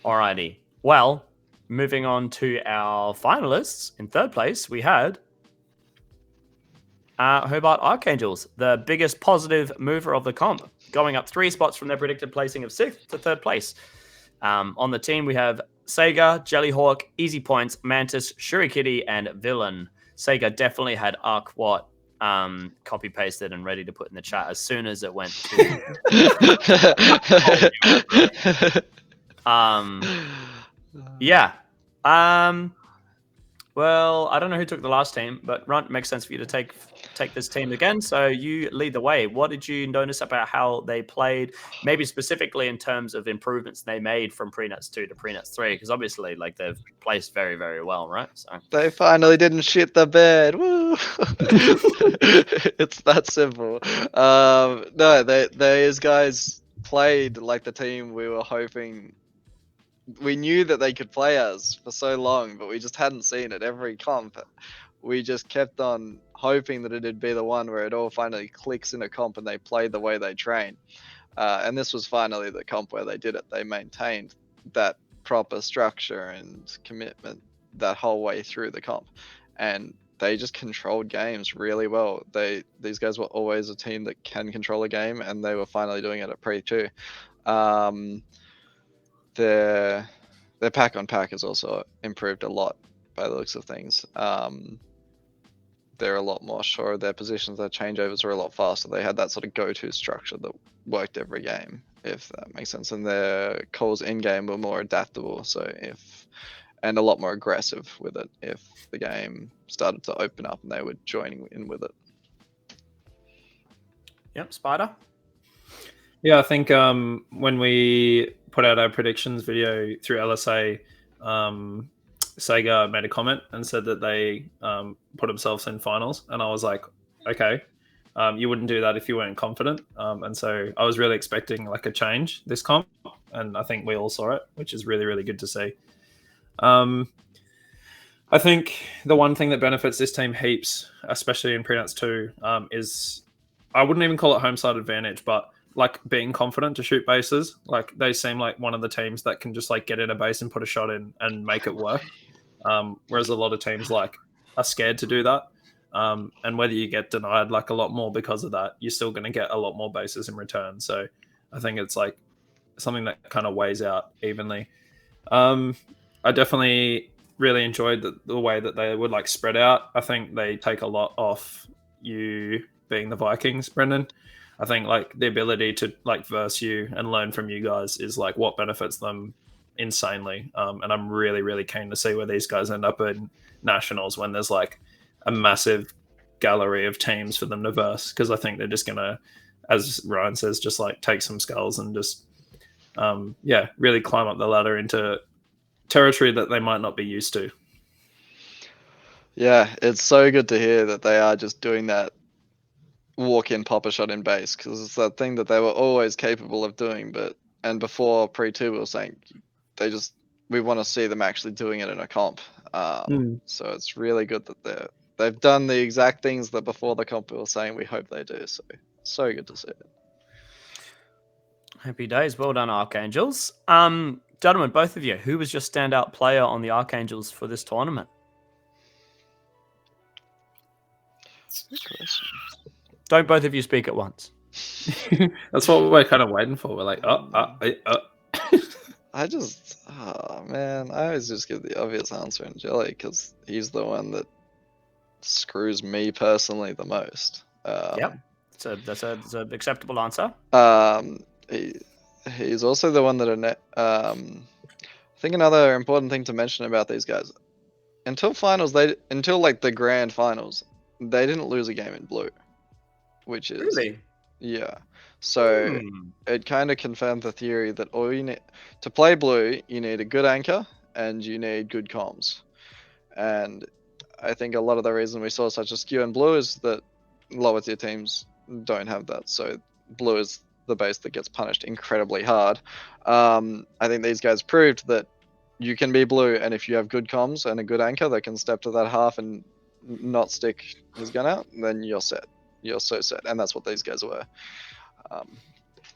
Alrighty. Well, moving on to our finalists. In third place, we had Hobart Archangels, the biggest positive mover of the comp, going up 3 spots from their predicted placing of 6th to 3rd place. On the team, we have Sega, Jellyhawk, Easy Points, Mantis, Shuri Kitty, and Villain. Sega definitely had Arkwat copy pasted and ready to put in the chat as soon as it went to. Yeah. Well, I don't know who took the last team, but Runt, makes sense for you to take this team again. So you lead the way. What did you notice about how they played? Maybe specifically in terms of improvements they made from Prenuts 2 to Prenuts 3, because obviously, like, they've placed very, very well, right? So they finally didn't shit the bed. Woo! It's that simple. No, these guys played like the team we were hoping. We knew that they could play us for so long, but we just hadn't seen it. Every comp, we just kept on hoping that it'd be the one where it all finally clicks in a comp and they play the way they train. And this was finally the comp where they did it. They maintained that proper structure and commitment that whole way through the comp, and they just controlled games really well. These guys were always a team that can control a game, and they were finally doing it at Pre 2. Their pack on pack has also improved a lot by the looks of things. They're a lot more sure of their positions. Their changeovers are a lot faster. They had that sort of go-to structure that worked every game, if that makes sense. And their calls in-game were more adaptable, and a lot more aggressive with it if the game started to open up and they were joining in with it. Yep, Spider? Yeah, I think when we put out our predictions video through LSA, Sega made a comment and said that they put themselves in finals, and I was like, okay, you wouldn't do that if you weren't confident, and so I was really expecting like a change this comp, and I think we all saw it, which is really, really good to see. I think the one thing that benefits this team heaps, especially in Prenuts 2, is, I wouldn't even call it home side advantage, but like being confident to shoot bases. Like they seem like one of the teams that can just like get in a base and put a shot in and make it work. Whereas a lot of teams like are scared to do that. And whether you get denied like a lot more because of that, you're still going to get a lot more bases in return. So I think it's like something that kind of weighs out evenly. I definitely really enjoyed the way that they would like spread out. I think they take a lot off you being the Vikings, Brendan. I think like the ability to like verse you and learn from you guys is like what benefits them insanely. And I'm really, really keen to see where these guys end up in nationals when there's like a massive gallery of teams for them to verse, because I think they're just gonna, as Ryan says, just like take some skulls and just really climb up the ladder into territory that they might not be used to. Yeah, it's so good to hear that they are just doing that walk in, pop a shot in base, because it's that thing that they were always capable of doing. And before Pre 2 we were saying we want to see them actually doing it in a comp. So it's really good that they've done the exact things that before the comp we were saying we hope they do. So good to see it. Happy days. Well done, Archangels. Gentlemen, both of you, who was your standout player on the Archangels for this tournament? Good question. Don't both of you speak at once. That's what we're kind of waiting for. We're like, I always just give the obvious answer in Jelly, because he's the one that screws me personally the most. Yep, that's an acceptable answer. He's also the one that I think another important thing to mention about these guys, until like the grand finals, they didn't lose a game in blue, which is really, yeah. So it kind of confirmed the theory that all you need to play blue, you need a good anchor and you need good comms. And I think a lot of the reason we saw such a skew in blue is that lower tier teams don't have that. So blue is the base that gets punished incredibly hard. I think these guys proved that you can be blue, and if you have good comms and a good anchor that can step to that half and not stick his gun out, then you're set. You're so set, and that's what these guys were.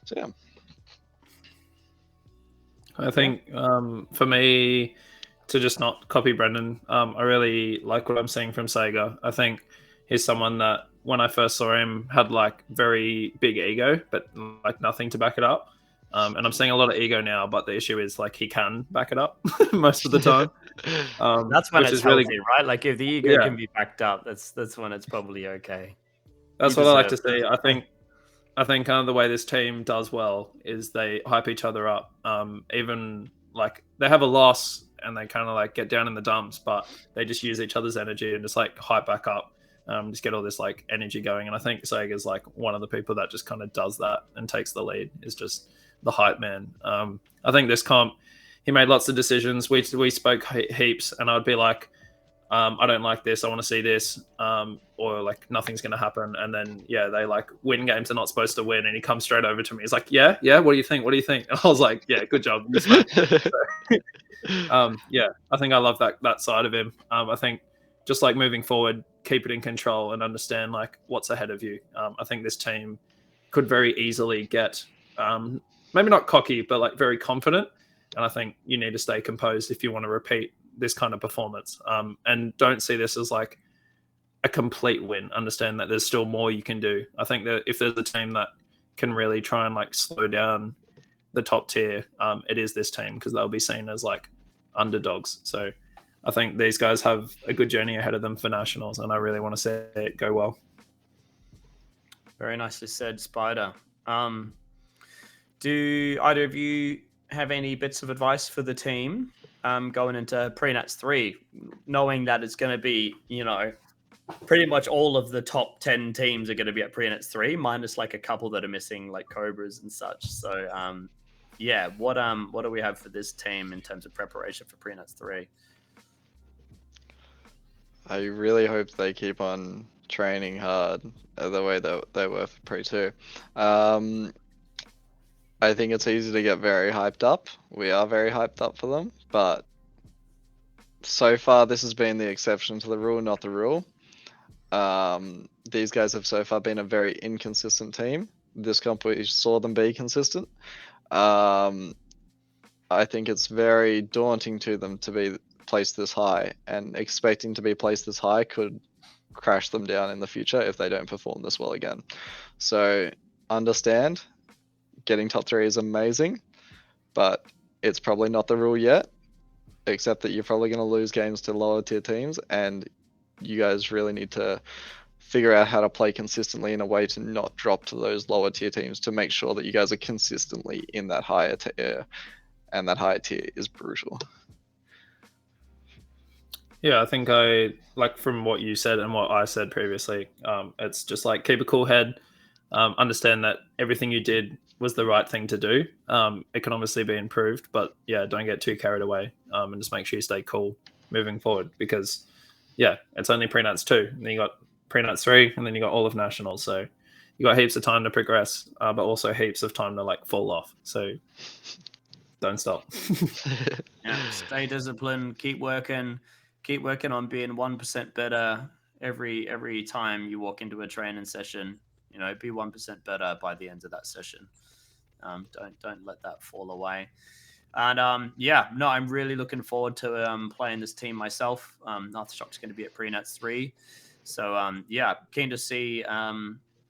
So yeah. I think for me, to just not copy Brendan, I really like what I'm seeing from Sega. I think he's someone that when I first saw him had like very big ego, but like nothing to back it up. And I'm seeing a lot of ego now, but the issue is like he can back it up most of the time, That's when which it's is really healthy, right? Like if the ego yeah. can be backed up, that's when it's probably okay. You That's what I like to deserve see. it. I think kind of the way this team does well is they hype each other up. Even like they have a loss and they kind of like get down in the dumps, but they just use each other's energy and just like hype back up. Just get all this like energy going. And I think Sega's like one of the people that just kind of does that and takes the lead. Is just the hype man. I think this comp, he made lots of decisions. We spoke heaps, and I'd be like, I don't like this. I want to see this, or like nothing's going to happen. And then yeah, they like win games they're not supposed to win, and he comes straight over to me. He's like, yeah, yeah. What do you think? What do you think? And I was like, yeah, good job. You smashed it. Yeah, I think I love that side of him. I think just like moving forward, keep it in control and understand like what's ahead of you. I think this team could very easily get maybe not cocky, but like very confident. And I think you need to stay composed if you want to repeat this kind of performance. And don't see this as like a complete win. Understand that there's still more you can do. I think that if there's a team that can really try and like slow down the top tier, it is this team because they'll be seen as like underdogs. So I think these guys have a good journey ahead of them for nationals, and I really want to see it go well. Very nicely said, Spider. Do either of you have any bits of advice for the team going into Prenats 3, knowing that it's going to be, pretty much all of the top 10 teams are going to be at Prenats 3, minus like a couple that are missing, like Cobras and such. So, yeah, what do we have for this team in terms of preparation for Prenats 3? I really hope they keep on training hard the way that they were for Pre 2. I think it's easy to get very hyped up. We are very hyped up for them, but so far this has been the exception to the rule, not the rule. These guys have so far been a very inconsistent team. This company saw them be consistent. I think it's very daunting to them to be placed this high, and expecting to be placed this high could crash them down in the future if they don't perform this well again. So understand, getting top 3 is amazing, but it's probably not the rule yet, except that you're probably going to lose games to lower tier teams, and you guys really need to figure out how to play consistently in a way to not drop to those lower tier teams, to make sure that you guys are consistently in that higher tier, and that higher tier is brutal. Yeah, I think I like from what you said and what I said previously. It's just like keep a cool head, understand that everything you did was the right thing to do. It can obviously be improved, but yeah, don't get too carried away, and just make sure you stay cool moving forward, because yeah, it's only Prenats 2, and then you got Prenats 3, and then you got all of nationals. So you got heaps of time to progress, but also heaps of time to like fall off. So don't stop. Yeah, stay disciplined, keep working on being 1% better every time you walk into a training session. Be 1% better by the end of that session. Don't let that fall away. And I'm really looking forward to playing this team myself. Aftershock's going to be at Prenats 3, so keen to see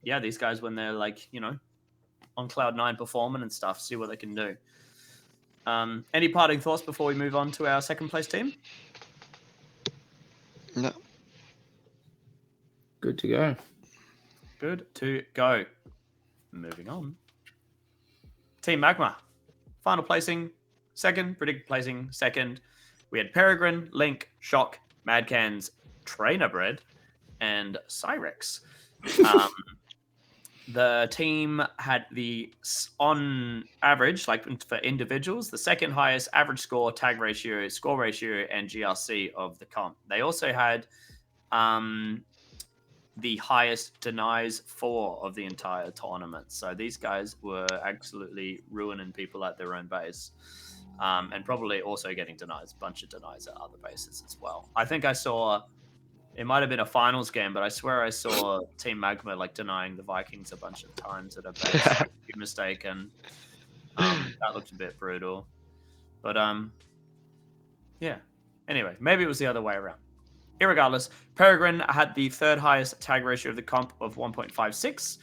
these guys when they're like on cloud 9 performing and stuff, see what they can do. Any parting thoughts before we move on to our second place team? No. Good to go. Good to go. Moving on. Team Magma. Final placing, second. Predicted placing, second. We had Peregrine, Link, Shock, Madcans, Trainer Bread, and Cyrex. The team had on average, like for individuals, the second highest average score, tag ratio, score ratio, and GRC of the comp. They also had the highest denies 4 of the entire tournament. So these guys were absolutely ruining people at their own base, and probably also getting denies, a bunch of denies at other bases as well. I think I saw, it might have been a finals game, but I swear I saw Team Magma like denying the Vikings a bunch of times at a base. If I'm mistaken. That looked a bit brutal. But yeah. Anyway, maybe it was the other way around. Irregardless, Peregrine had the third highest tag ratio of the comp of 1.56,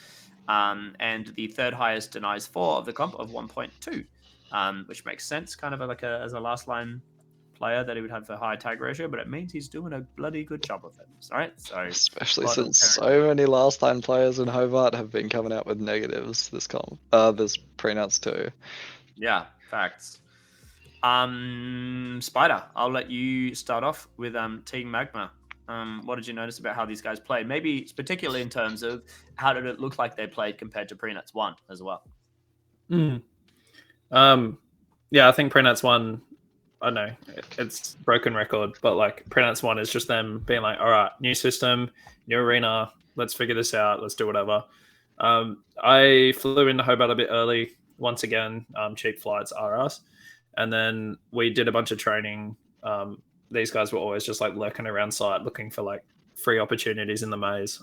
and the third highest denies 4 of the comp of 1.2, which makes sense, kind of like as a last line player that he would have the high tag ratio, but it means he's doing a bloody good job of it. All right, so Especially since so many last time players in Hobart have been coming out with negatives this this pre-nuts too. Yeah, facts. Spider, I'll let you start off with Team Magma. What did you notice about how these guys played? Maybe particularly in terms of how did it look like they played compared to Prenuts 1 as well? Yeah, I think Prenuts 1, I don't know, it's broken record, but like Prenuts 1 is just them being like, all right, new system, new arena, let's figure this out, let's do whatever. I flew into Hobart a bit early, once again, cheap flights are us. And then we did a bunch of training. These guys were always just like lurking around site looking for like free opportunities in the maze,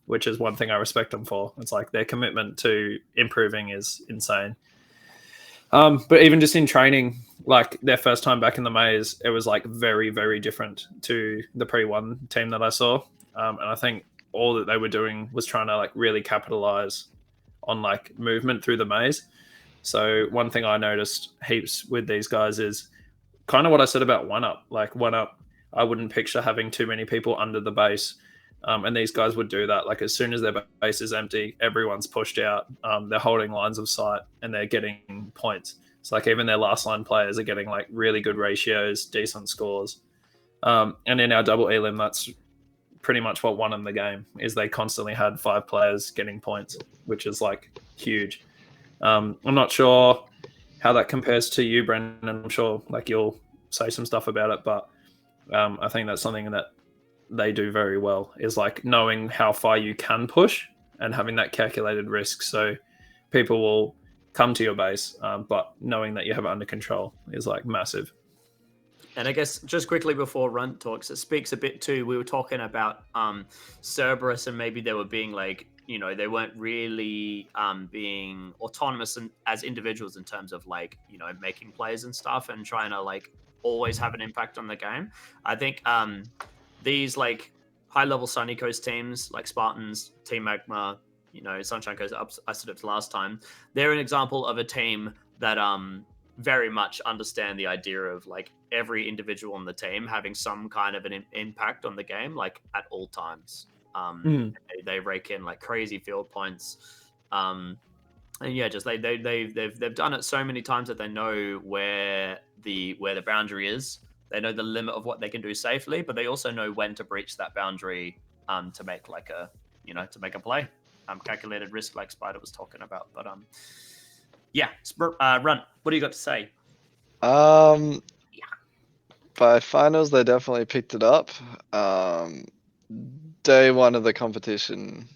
which is one thing I respect them for. It's like their commitment to improving is insane. But even just in training, like their first time back in the maze, it was like very, very different to the pre-1 team that I saw. And I think all that they were doing was trying to like really capitalize on like movement through the maze. So one thing I noticed heaps with these guys is kind of what I said about 1UP. Like 1UP, I wouldn't picture having too many people under the base. And these guys would do that. Like as soon as their base is empty, everyone's pushed out. They're holding lines of sight and they're getting points. It's like even their last line players are getting like really good ratios, decent scores. And in our double elim, that's pretty much what won them the game, is they constantly had 5 players getting points, which is like huge. I'm not sure how that compares to you, Brendan. I'm sure like you'll say some stuff about it, but I think that's something that they do very well, is like knowing how far you can push and having that calculated risk. So people will come to your base, but knowing that you have it under control is like massive. And I guess just quickly before Runt talks, it speaks a bit too. We were talking about Cerberus, and maybe they were being like, you know, they weren't really being autonomous as individuals in terms of like, you know, making plays and stuff and trying to like always have an impact on the game. I think these like high level Sunny Coast teams like Spartans, Team Magma, you know, Sunshine Coast, I said it last time, they're an example of a team that very much understand the idea of like every individual on the team having some kind of an impact on the game, like at all times. They rake in like crazy field points, and yeah, just they've done it so many times that they know where the boundary is. They know the limit of what they can do safely, but they also know when to breach that boundary to make like a play, calculated risk like Spider was talking about. But yeah, Run, what do you got to say? By finals, they definitely picked it up. Day 1 of the competition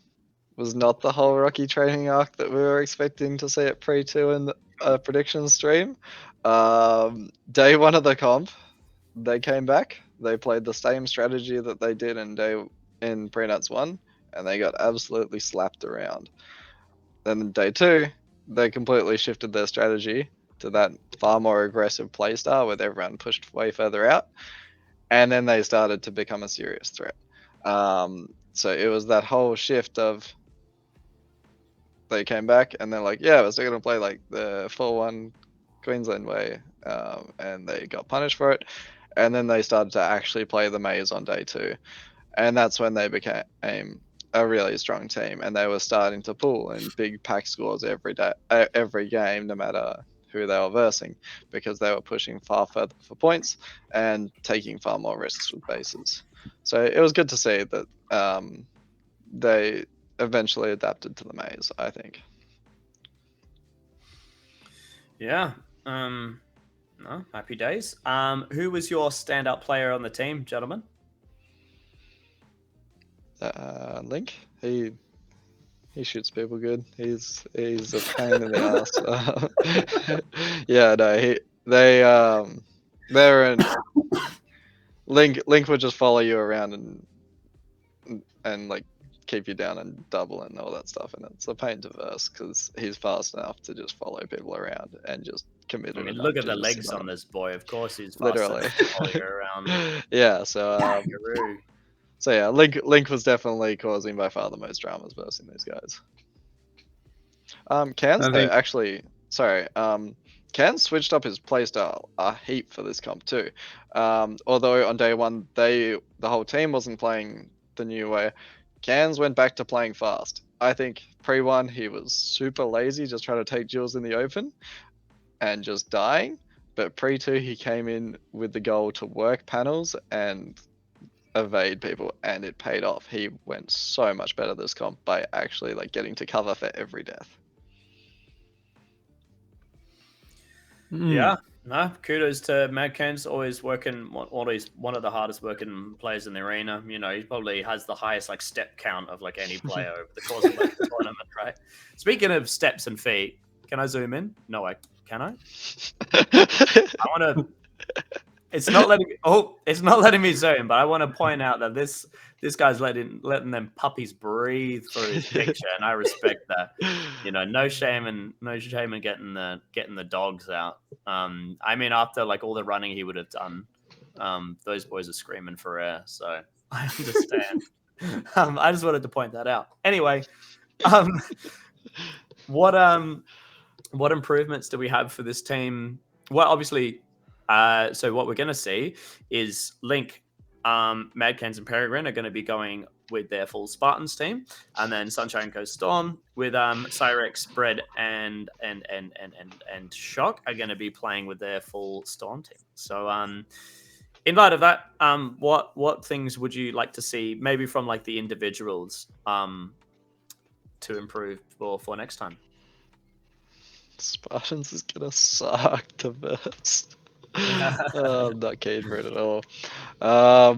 was not the whole Rocky training arc that we were expecting to see at pre-2 in the prediction stream. Day 1 of the comp, they came back. They played the same strategy that they did in Prenuts 1, and they got absolutely slapped around. Then day 2, they completely shifted their strategy to that far more aggressive playstyle with everyone pushed way further out, and then they started to become a serious threat. So it was that whole shift of they came back and they're like, yeah, we're still going to play like the 4-1 Queensland way, and they got punished for it, and then they started to actually play the maze on day 2, and that's when they became a really strong team, and they were starting to pull in big pack scores every game, no matter who they were versing, because they were pushing far further for points and taking far more risks with bases. So it was good to see that they eventually adapted to the maze, I think. Yeah. No, happy days. Who was your standout player on the team, gentlemen? Link. He shoots people good. He's a pain in the ass. Yeah, no, they're in. Link would just follow you around and like keep you down and double and all that stuff, and it's a pain to verse because he's fast enough to just follow people around and just commit. I mean, look at the legs on this boy. Of course, he's fast Literally. enough to follow you around. Yeah, so Kangaroo. so yeah, Link was definitely causing by far the most dramas versing these guys. Cans I though, think- actually, sorry, Can switched up his playstyle a heap for this comp too. Although on day one the whole team wasn't playing the new way, Cans went back to playing fast. I think pre-1 he was super lazy, just trying to take Jules in the open and just dying. But pre-2 he came in with the goal to work panels and evade people, and it paid off. He went so much better this comp by actually like getting to cover for every death. Yeah, no, kudos to Mad Ken's always working. Always one of the hardest working players in the arena. You know, he probably has the highest like step count of like any player over the course of like, the tournament, right? Speaking of steps and feet, can I zoom in? No, can I? I want to. It's not letting me. Oh, it's not letting me zoom. But I want to point out that this guy's letting them puppies breathe through his picture, and I respect that. You know, no shame in getting the dogs out. I mean, after like all the running he would have done, those boys are screaming for air. So I understand. I just wanted to point that out. Anyway, what improvements do we have for this team? Well, obviously. So what we're going to see is Link, Madcans, and Peregrine are going to be going with their full Spartans team, and then Sunshine Coast Storm with Cyrex, Bread, and Shock are going to be playing with their full Storm team. So, in light of that, what things would you like to see, maybe from like the individuals, to improve for next time? Spartans is gonna suck to verse. I'm not keen for it at all. I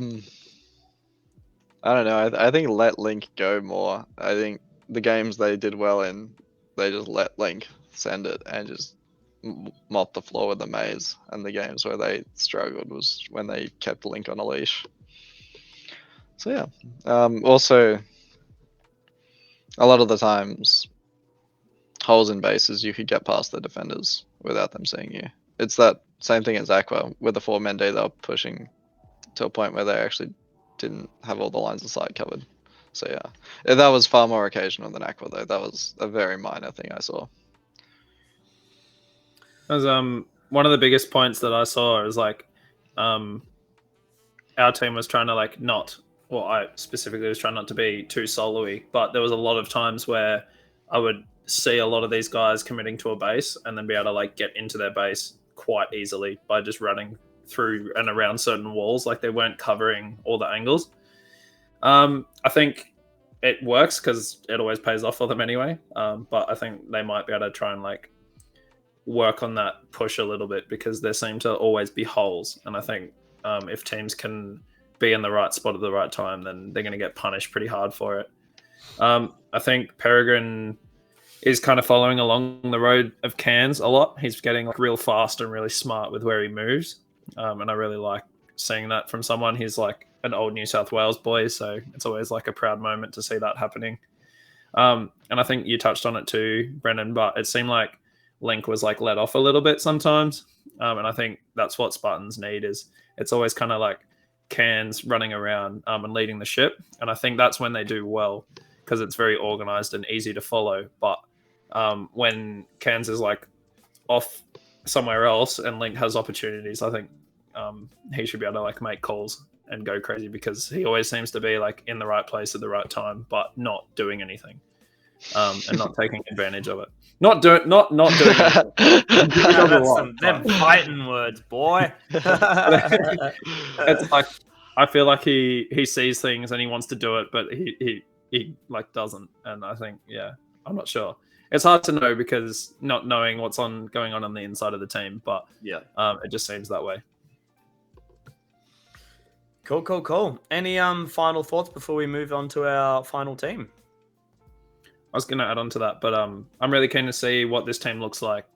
don't know. I think let Link go more. I think the games they did well in, they just let Link send it and just mop the floor with the maze. And the games where they struggled was when they kept Link on a leash. So yeah. Also, a lot of the times, holes in bases, you could get past the defenders without them seeing you. It's that same thing as Aqua. With the 4-man day, they were pushing to a point where they actually didn't have all the lines of sight covered. So yeah, that was far more occasional than Aqua though. That was a very minor thing I saw. As one of the biggest points that I saw is like, our team was trying to like not. Well, I specifically was trying not to be too solo-y, but there was a lot of times where I would see a lot of these guys committing to a base and then be able to like get into their base quite easily by just running through and around certain walls. Like they weren't covering all the angles. I think it works because it always pays off for them anyway. But I think they might be able to try and like work on that push a little bit because there seem to always be holes. And I think if teams can be in the right spot at the right time, then they're going to get punished pretty hard for it. I think Peregrine is kind of following along the road of Cans a lot. He's getting like real fast and really smart with where he moves. And I really like seeing that from someone. He's like an old New South Wales boy, so it's always like a proud moment to see that happening. And I think you touched on it too, Brendan, but it seemed like Link was like let off a little bit sometimes. And I think that's what Spartans need is it's always kind of like Cans running around and leading the ship. And I think that's when they do well because it's very organized and easy to follow. But when Cans is like off somewhere else and Link has opportunities, I think he should be able to like make calls and go crazy because he always seems to be like in the right place at the right time, but not doing anything and not taking advantage of it. Not doing anything. That's them fighting words, boy. It's like I feel like he sees things and he wants to do it, but he like doesn't. And I think I'm not sure. It's hard to know because not knowing what's going on the inside of the team, but yeah, it just seems that way. Cool. Any final thoughts before we move on to our final team? I was going to add on to that, but I'm really keen to see what this team looks like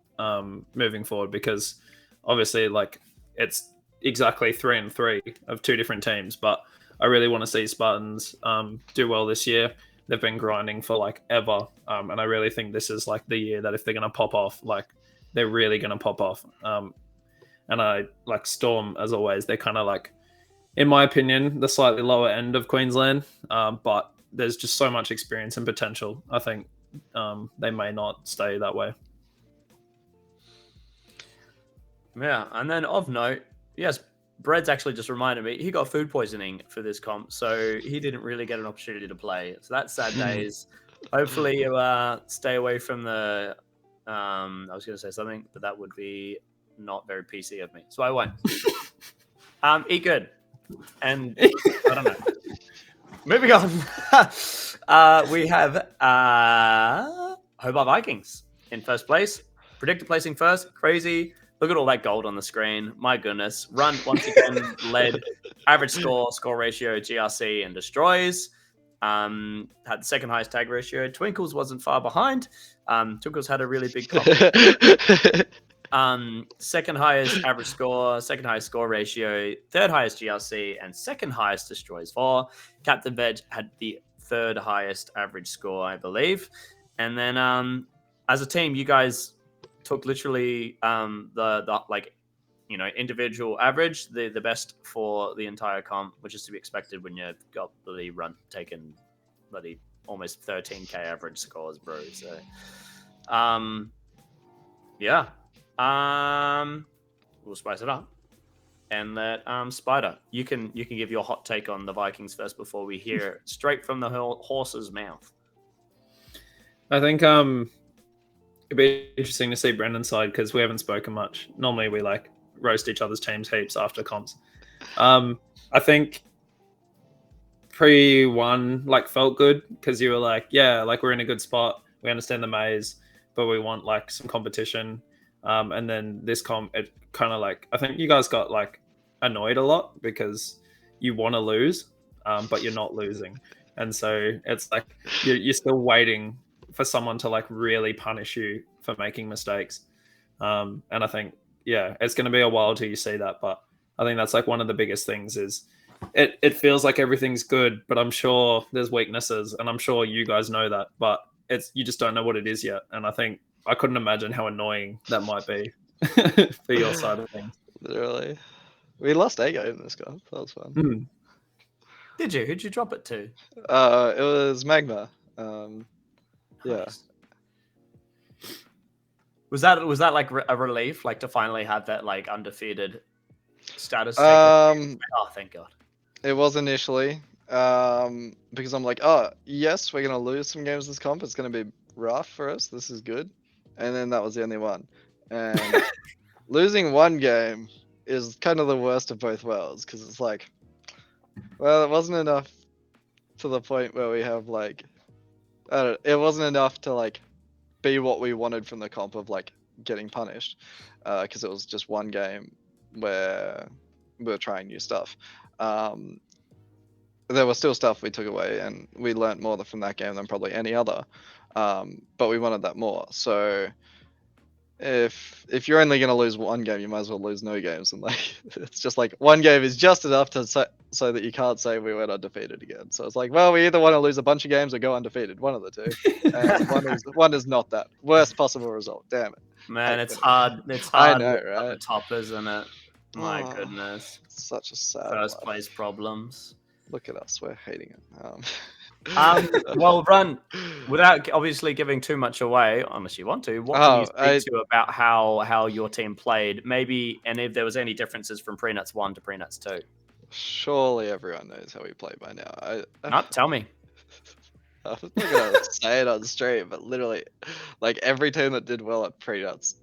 moving forward because obviously like it's exactly 3-3 of two different teams, but I really want to see Spartans do well this year. they've been grinding for like ever. And I really think this is like the year that if they're gonna pop off, like they're really gonna pop off. And I like Storm as always. They're kind of like, in my opinion, the slightly lower end of Queensland, but there's just so much experience and potential. I think they may not stay that way. Yeah, and then of note, yes, Bread's actually just reminded me he got food poisoning for this comp, so he didn't really get an opportunity to play. So that's sad days. Hopefully you stay away from the. I was going to say something, but that would be not very PC of me, so I won't. Eat good, and I don't know. Moving on, we have Hobart Vikings in first place. Predicted placing first, crazy. Look at all that gold on the screen. My goodness. Run, once again, led average score, score ratio, GRC, and destroys. Had the second highest tag ratio. Twinkles wasn't far behind. Twinkles had a really big comp. Second highest average score, second highest score ratio, third highest GRC, and second highest destroys for. Captain Veg had the third highest average score, I believe. And then as a team, you guys took literally the like, you know, individual average, the best for the entire comp, which is to be expected when you've got the run taken bloody almost 13k average scores, bro. So yeah. We'll spice it up. And let Spider, you can give your hot take on the Vikings first before we hear it straight from the horse's mouth. I think it'd be interesting to see Brendan's side because we haven't spoken much. Normally we like roast each other's teams heaps after comps. I think pre-1 like felt good because you were like, yeah, like we're in a good spot. We understand the maze, but we want like some competition. And then this comp, it kind of like, I think you guys got like annoyed a lot because you want to lose, but you're not losing. And so it's like you're still waiting for someone to like really punish you for making mistakes. And I think, yeah, it's going to be a while till you see that. But I think that's like one of the biggest things is it feels like everything's good, but I'm sure there's weaknesses and I'm sure you guys know that, but you just don't know what it is yet. And I think I couldn't imagine how annoying that might be for your side of things. Literally. We lost Ego in this guy. That was fun. Mm. Did you? Who'd you drop it to? It was Magma. Yeah. Was that like a relief, like to finally have that like undefeated status? Oh, thank God. It was initially. Because I'm like, oh yes, we're gonna lose some games this comp. It's gonna be rough for us. This is good. And then that was the only one. And losing one game is kind of the worst of both worlds because it's like, well, it wasn't enough to the point where we have like, it wasn't enough to like be what we wanted from the comp of like getting punished, because it was just one game where we were trying new stuff. There was still stuff we took away, and we learnt more from that game than probably any other. But we wanted that more. So if you're only going to lose one game, you might as well lose no games. And like, it's just like one game is just enough to so that you can't say we went undefeated again. So it's like, well, we either want to lose a bunch of games or go undefeated. One of the two. And one is not that worst possible result. Damn it. Man, it's hard. It's hard. I know, at right? the top, isn't it? My goodness. Such a sad First life. place problems. Look at us, we're hating it. Well, Run, without obviously giving too much away, unless you want to, what can you speak to about how your team played? Maybe, and if there was any differences from Prenuts 1 to Prenuts 2. Surely everyone knows how we play by now. No, tell me. I was not gonna say it on stream, but literally, like every team that did well at Prenuts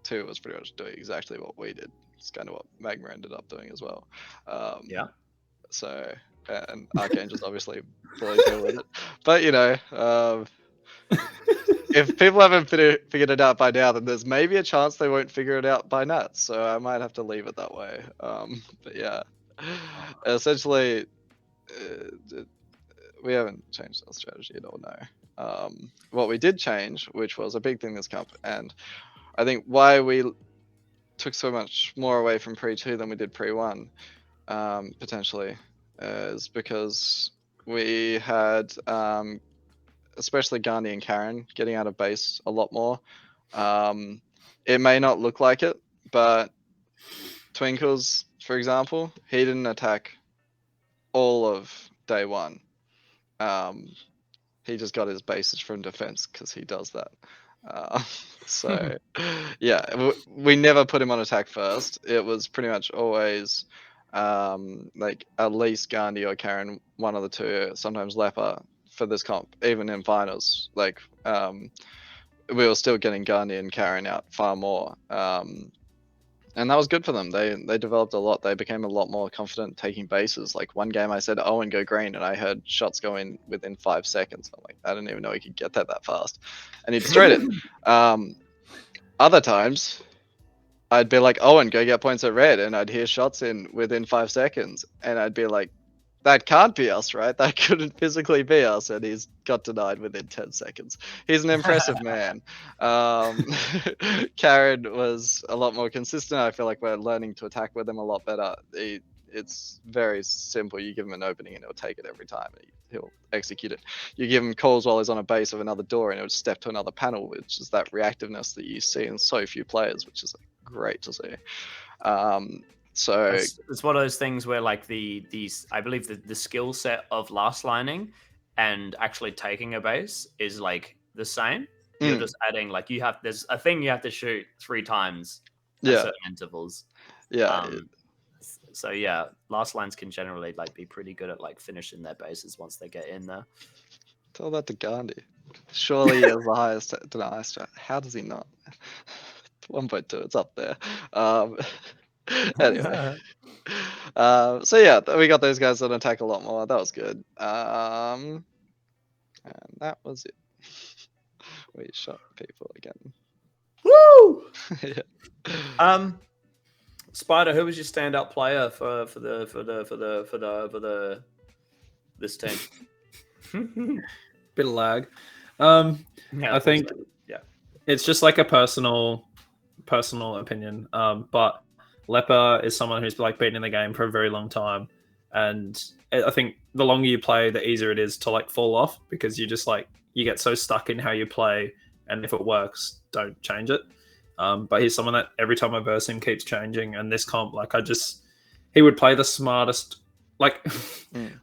2 was pretty much doing exactly what we did. It's kind of what Magma ended up doing as well. Yeah. So, and Archangels obviously fully deal with it. But you know, if people haven't figured it out by now, then there's maybe a chance they won't figure it out by Nats. So I might have to leave it that way. But yeah, essentially, we haven't changed our strategy at all. No. What we did change, which was a big thing this camp, and I think why we took so much more away from pre-2 than we did pre-1, potentially, is because we had especially Gandhi and Karen, getting out of base a lot more. It may not look like it, but Twinkles, for example, he didn't attack all of day one. He just got his bases from defense because he does that. So yeah, we never put him on attack first. It was pretty much always like at least Gandhi or Karen, one of the two, sometimes Leper for this comp, even in finals. Like we were still getting Gandhi and Karen out far more. And that was good for them. They developed a lot. They became a lot more confident taking bases. Like one game I said, "Oh, and go green," and I heard shots go in within 5 seconds. I'm like, I didn't even know he could get that fast, and he destroyed it. Other times, I'd be like, "Oh, and go get points at red," and I'd hear shots in within 5 seconds, and I'd be like, that can't be us, right? That couldn't physically be us, and he's got denied within 10 seconds. He's an impressive man. Karen was a lot more consistent. I feel like we're learning to attack with him a lot better. It's very simple. You give him an opening and he'll take it every time. He'll execute it. You give him calls while he's on a base of another door and he'll step to another panel, which is that reactiveness that you see in so few players, which is great to see. So it's one of those things where like these I believe the skill set of last lining and actually taking a base is like the same. You're just adding like there's a thing you have to shoot 3 times at certain intervals. So yeah, last lines can generally like be pretty good at like finishing their bases once they get in there. Tell that to Gandhi. Surely he has the highest deny strat. How does he not? 1.2, it's up there. Anyway. So yeah, we got those guys that attack a lot more. That was good. And that was it. We shot people again. Woo! Yeah. Spider, who was your standout player for this team? Bit of lag. Yeah, I think yeah, it's just like a personal opinion. But Leper is someone who's like been in the game for a very long time, and I think the longer you play, the easier it is to like fall off because you just like you get so stuck in how you play, and if it works, don't change it. But he's someone that every time I verse him keeps changing, and this comp, like he would play the smartest. Like I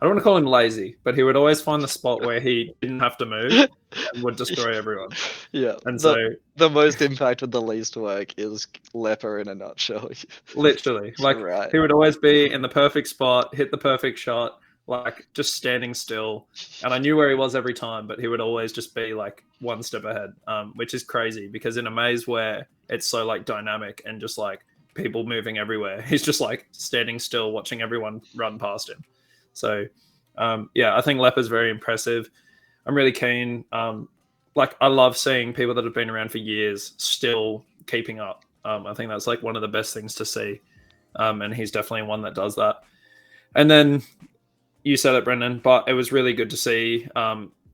don't want to call him lazy, but he would always find the spot where he didn't have to move and would destroy everyone. Yeah, and the most impact with the least work is Leper in a nutshell. Literally, like right. He would always be in the perfect spot, hit the perfect shot, like just standing still. And I knew where he was every time, but he would always just be like one step ahead, which is crazy because in a maze where it's so like dynamic and just like people moving everywhere, he's just like standing still, watching everyone run past him. So yeah, I think Leper's very impressive. I'm really keen. Like I love seeing people that have been around for years still keeping up. I think that's like one of the best things to see. And he's definitely one that does that. And then you said it, Brendan, but it was really good to see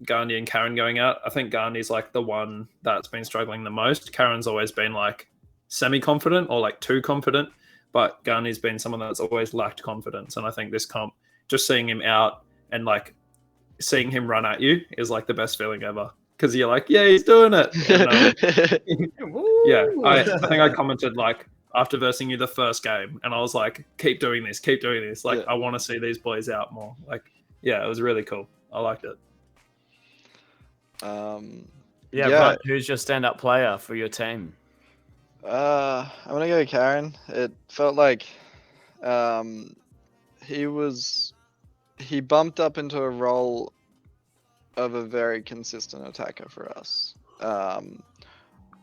Gandhi and Karen going out. I think Gandhi's like the one that's been struggling the most. Karen's always been like semi-confident or like too confident, but Gandhi's been someone that's always lacked confidence. And I think this comp, just seeing him out and like seeing him run at you is like the best feeling ever. Because you're like, yeah, he's doing it. And, yeah, I think I commented like after versing you the first game, and I was like, keep doing this. Like, yeah. I want to see these boys out more. Like, yeah, it was really cool. I liked it. Yeah. Right. Who's your stand-up player for your team? I'm gonna go Karen. It felt like he bumped up into a role of a very consistent attacker for us.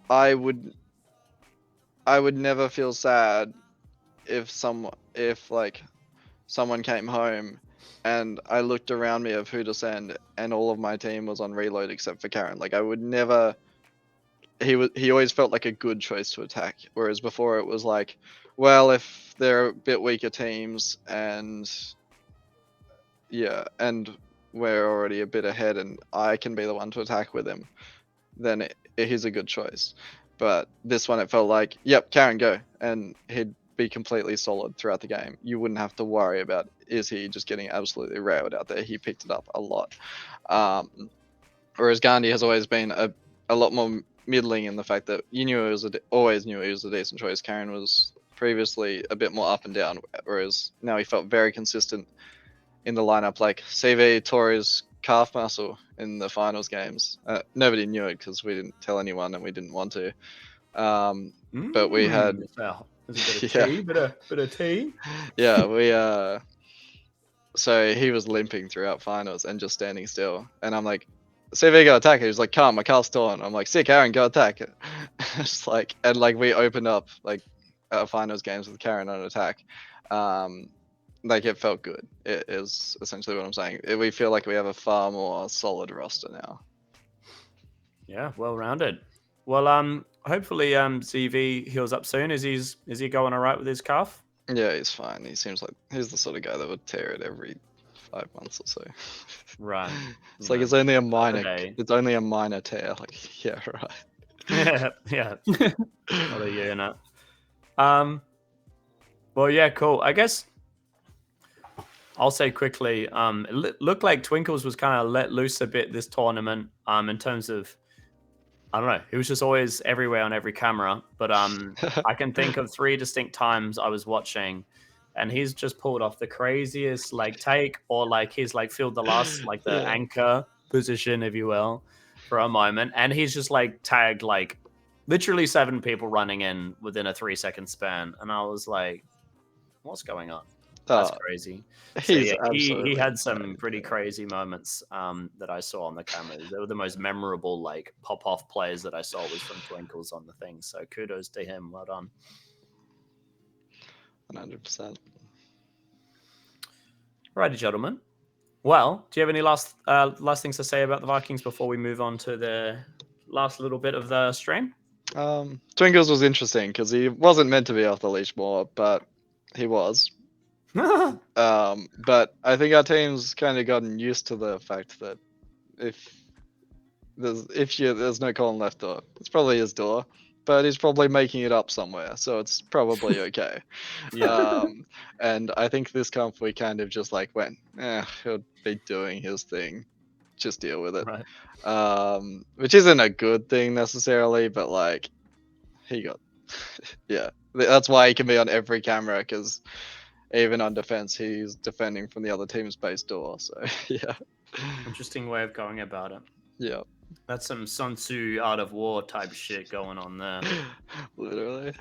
I would never feel sad if someone came home and I looked around me of who to send and all of my team was on reload except for Karen. Like I would never. He always felt like a good choice to attack, whereas before it was like, well, if they're a bit weaker teams and we're already a bit ahead and I can be the one to attack with him, then he's a good choice. But this one, it felt like, yep, Karen, go. And he'd be completely solid throughout the game. You wouldn't have to worry about, is he just getting absolutely railed out there? He picked it up a lot. Whereas Gandhi has always been a lot more middling in the fact that you always knew he was a decent choice. Karen was previously a bit more up and down, whereas now he felt very consistent in the lineup. Like CV tore his calf muscle in the finals games. Nobody knew it because we didn't tell anyone and we didn't want to. But we had There's a bit of Yeah. tea, bit of tea. yeah, we so he was limping throughout finals and just standing still. And I'm like, CV go attack. He was like, calm, my calf's torn. I'm like, sick, Aaron, go attack. It's like, and like we opened up like finals games with Karen on attack. Like it felt good. It is essentially what I'm saying. We feel like we have a far more solid roster now. Yeah, well rounded. Well, hopefully CV heals up soon. Is he going all right with his calf? Yeah, he's fine. He seems like he's the sort of guy that would tear it every 5 months or so. Right. It's like it's only a minor. day. It's only a minor tear. Like yeah, right. yeah. Not a unit. Well, yeah, cool. I guess I'll say quickly. It looked like Twinkles was kind of let loose a bit this tournament. In terms of, I don't know, he was just always everywhere on every camera. But I can think of 3 distinct times I was watching, and he's just pulled off the craziest like take, or like he's like filled the last like the Yeah. anchor position, if you will, for a moment, and he's just like tagged like literally 7 people running in within a 3-second span, and I was like, what's going on? That's crazy. So, He's yeah, he absolutely had some insane. pretty crazy moments that I saw on the cameras. They were the most memorable like pop-off plays that I saw was from Twinkles on the thing. So kudos to him. Well done. 100%. Righty, gentlemen. Well, do you have any last things to say about the Vikings before we move on to the last little bit of the stream? Twinkles was interesting because he wasn't meant to be off the leash more, but he was. But I think our team's kind of gotten used to the fact that if there's no Colin left door, it's probably his door, but he's probably making it up somewhere, so it's probably okay. And I think this comp we kind of just like went, he'll be doing his thing, just deal with it. Right. Which isn't a good thing necessarily, but like he got, yeah, that's why he can be on every camera because even on defense, he's defending from the other team's base door. So yeah, Interesting way of going about it. yeah, That's some Sun Tzu Art of War type shit going on there. literally.